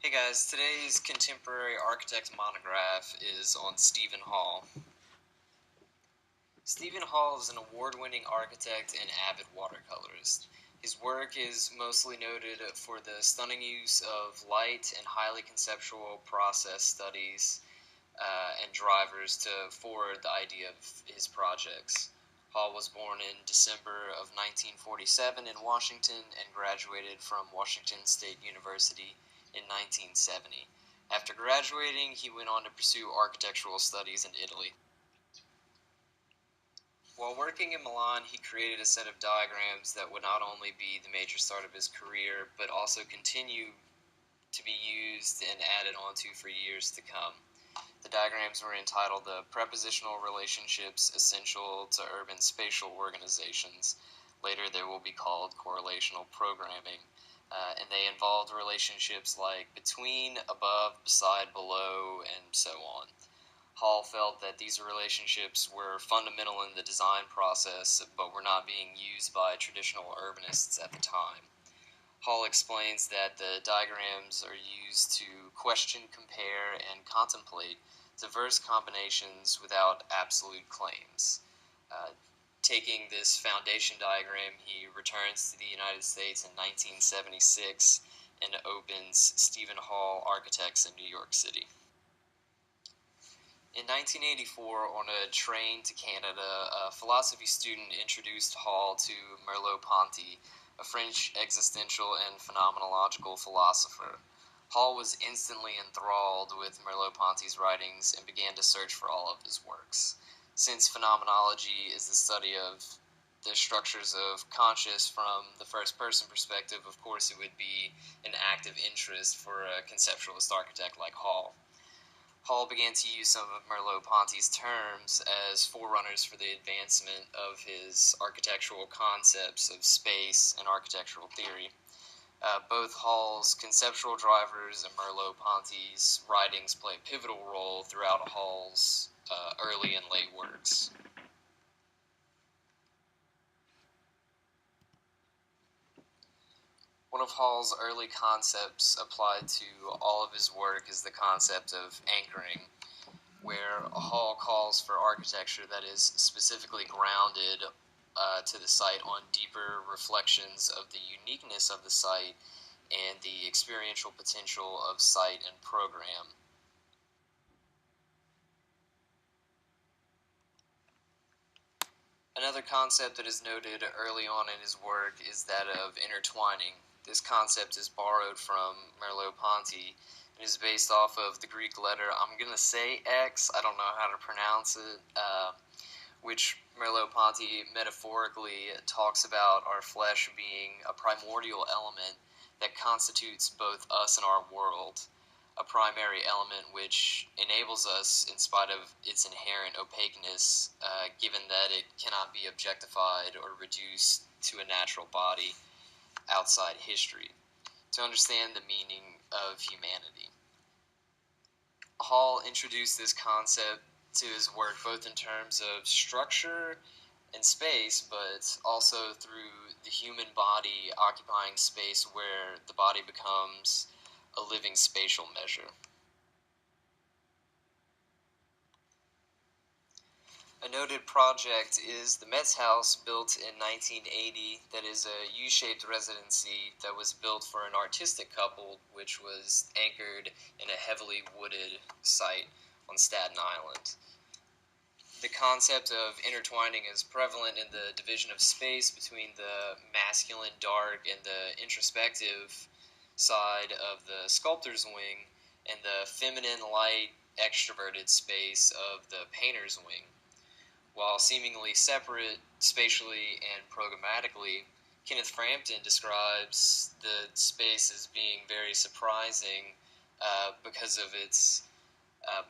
Hey guys, today's contemporary architect monograph is on Stephen Holl. Stephen Holl is an award-winning architect and avid watercolorist. His work is mostly noted for the stunning use of light and highly conceptual process studies and drivers to forward the idea of his projects. Holl was born in December of 1947 in Washington and graduated from Washington State University in 1970. After graduating, he went on to pursue architectural studies in Italy. While working in Milan, he created a set of diagrams that would not only be the major start of his career, but also continue to be used and added onto for years to come. The diagrams were entitled The Prepositional Relationships Essential to Urban Spatial Organizations. Later they will be called correlational programming. And they involved relationships like between, above, beside, below, and so on. Holl felt that these relationships were fundamental in the design process, but were not being used by traditional urbanists at the time. Holl explains that the diagrams are used to question, compare, and contemplate diverse combinations without absolute claims. Taking this foundation diagram, he returns to the United States in 1976 and opens Stephen Holl Architects in New York City. In 1984, on a train to Canada, a philosophy student introduced Holl to Merleau-Ponty, a French existential and phenomenological philosopher. Holl was instantly enthralled with Merleau-Ponty's writings and began to search for all of his works. Since phenomenology is the study of the structures of conscious from the first-person perspective, of course it would be an active interest for a conceptualist architect like Holl. Holl began to use some of Merleau-Ponty's terms as forerunners for the advancement of his architectural concepts of space and architectural theory. Both Holl's conceptual drivers and Merleau-Ponty's writings play a pivotal role throughout Holl's early and late works. One of Holl's early concepts applied to all of his work is the concept of anchoring, where Holl calls for architecture that is specifically grounded to the site on deeper reflections of the uniqueness of the site and the experiential potential of site and program. Another concept that is noted early on in his work is that of intertwining. This concept is borrowed from Merleau-Ponty and is based off of the Greek letter, I'm going to say X, I don't know how to pronounce it, which Merleau-Ponty metaphorically talks about our flesh being a primordial element that constitutes both us and our world, a primary element which enables us in spite of its inherent opaqueness, given that it cannot be objectified or reduced to a natural body outside history, to understand the meaning of humanity. Holl introduced this concept to his work both in terms of structure and space, but also through the human body occupying space where the body becomes a living spatial measure. A noted project is the Metz House, built in 1980, that is a U-shaped residency that was built for an artistic couple, which was anchored in a heavily wooded site on Staten Island. The concept of intertwining is prevalent in the division of space between the masculine dark and the introspective side of the sculptor's wing and the feminine light extroverted space of the painter's wing. While seemingly separate spatially and programmatically, Kenneth Frampton describes the space as being very surprising because of its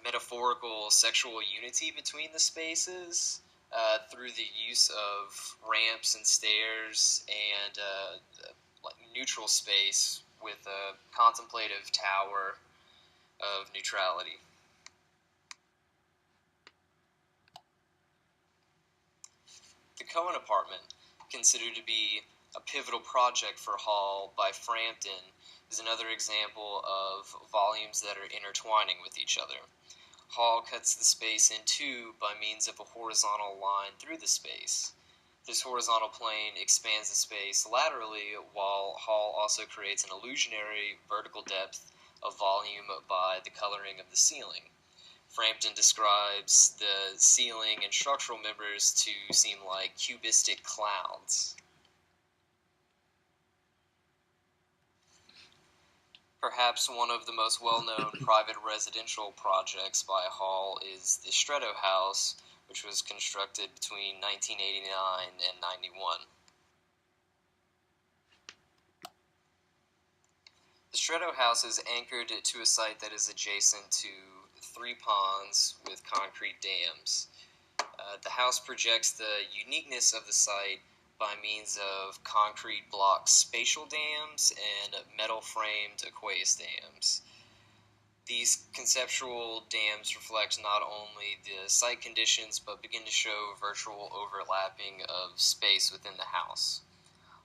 metaphorical sexual unity between the spaces through the use of ramps and stairs and like neutral space with a contemplative tower of neutrality. The Cohen apartment, considered to be A pivotal project for Holl by Frampton is another example of volumes that are intertwining with each other. Holl cuts the space in two by means of a horizontal line through the space. This horizontal plane expands the space laterally, while Holl also creates an illusionary vertical depth of volume by the coloring of the ceiling. Frampton describes the ceiling and structural members to seem like cubistic clouds. Perhaps one of the most well-known private residential projects by Holl is the Stretto House, which was constructed between 1989 and 91. The Stretto House is anchored to a site that is adjacent to 3 ponds with concrete dams. The house projects the uniqueness of the site by means of concrete block spatial dams and metal-framed aqueous dams. These conceptual dams reflect not only the site conditions but begin to show virtual overlapping of space within the house.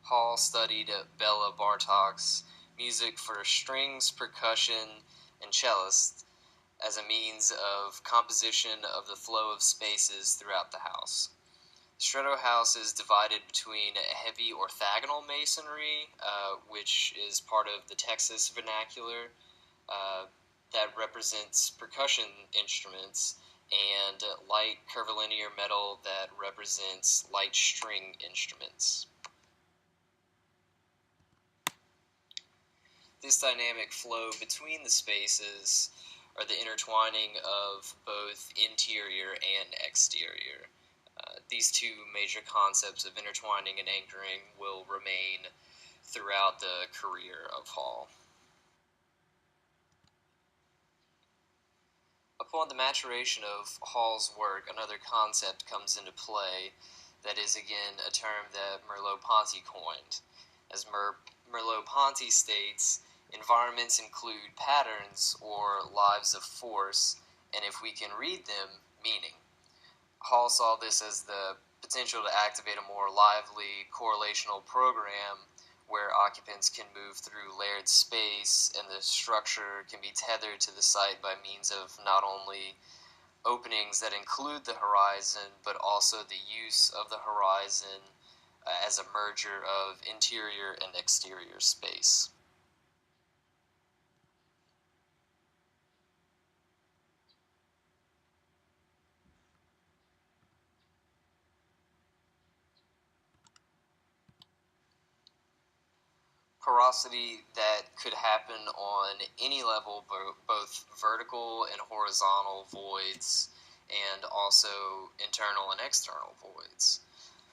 Holl studied Bela Bartok's music for strings, percussion, and cellists as a means of composition of the flow of spaces throughout the house. The Stretto House is divided between heavy orthogonal masonry, which is part of the Texas vernacular, that represents percussion instruments, and light curvilinear metal that represents light string instruments. This dynamic flow between the spaces are the intertwining of both interior and exterior. These two major concepts of intertwining and anchoring will remain throughout the career of Holl. Upon the maturation of Holl's work, another concept comes into play that is again a term that Merleau-Ponty coined. As Merleau-Ponty states, environments include patterns or lives of force, and if we can read them, meaning. Holl saw this as the potential to activate a more lively correlational program where occupants can move through layered space and the structure can be tethered to the site by means of not only openings that include the horizon but also the use of the horizon as a merger of interior and exterior space. Porosity that could happen on any level, both vertical and horizontal voids, and also internal and external voids.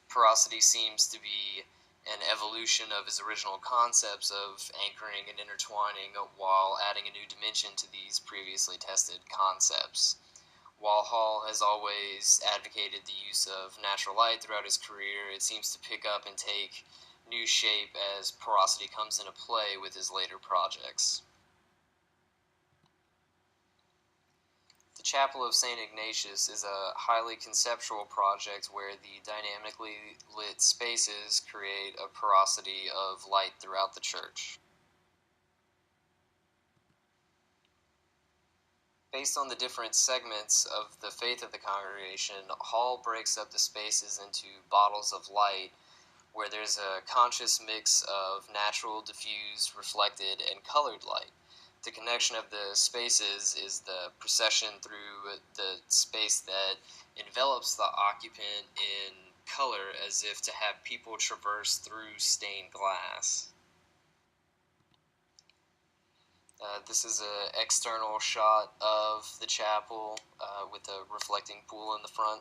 Porosity seems to be an evolution of his original concepts of anchoring and intertwining while adding a new dimension to these previously tested concepts. While Holl has always advocated the use of natural light throughout his career, it seems to pick up and take new shape as porosity comes into play with his later projects. The Chapel of St. Ignatius is a highly conceptual project where the dynamically lit spaces create a porosity of light throughout the church. Based on the different segments of the faith of the congregation, Holl breaks up the spaces into bottles of light where there's a conscious mix of natural, diffused, reflected, and colored light. The connection of the spaces is the procession through the space that envelops the occupant in color as if to have people traverse through stained glass. This is an external shot of the chapel with a reflecting pool in the front.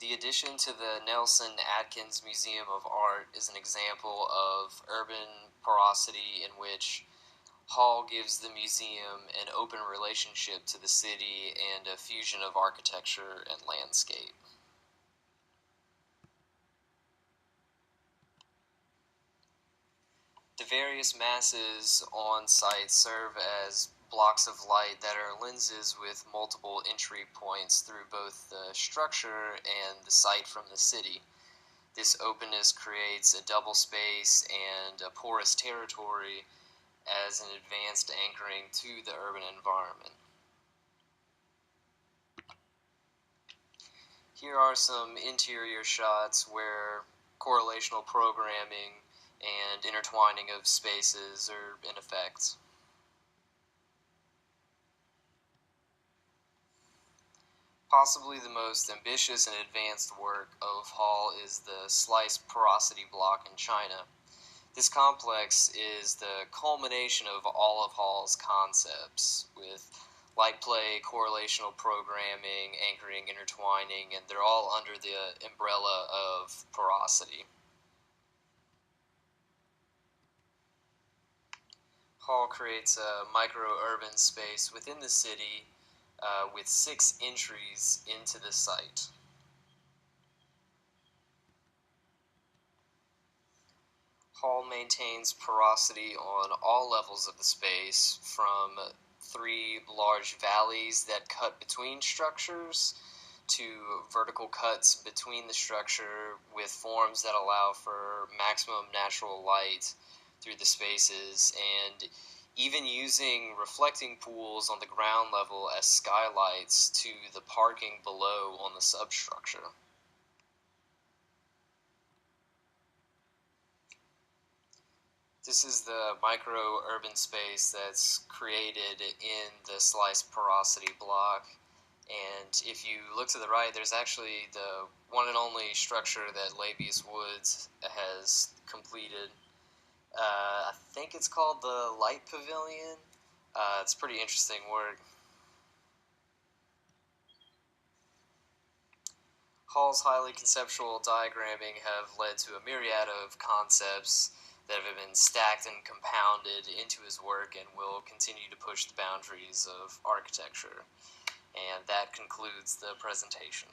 The addition to the Nelson Atkins Museum of Art is an example of urban porosity in which Holl gives the museum an open relationship to the city and a fusion of architecture and landscape. The various masses on site serve as blocks of light that are lenses with multiple entry points through both the structure and the sight from the city. This openness creates a double space and a porous territory as an advanced anchoring to the urban environment. Here are some interior shots where correlational programming and intertwining of spaces are in effect. Possibly the most ambitious and advanced work of Holl is the slice porosity block in China. This complex is the culmination of all of Holl's concepts, with light play, correlational programming, anchoring, intertwining, and they're all under the umbrella of porosity. Holl creates a micro-urban space within the city with 6 entries into the site. Holl maintains porosity on all levels of the space, from 3 large valleys that cut between structures to vertical cuts between the structure with forms that allow for maximum natural light through the spaces, and even using reflecting pools on the ground level as skylights to the parking below on the substructure. This is the micro-urban space that's created in the slice porosity block. And if you look to the right, there's actually the one and only structure that Labius Woods has completed. I think it's called the Light Pavilion. It's pretty interesting work. Hall's highly conceptual diagramming have led to a myriad of concepts that have been stacked and compounded into his work and will continue to push the boundaries of architecture. And that concludes the presentation.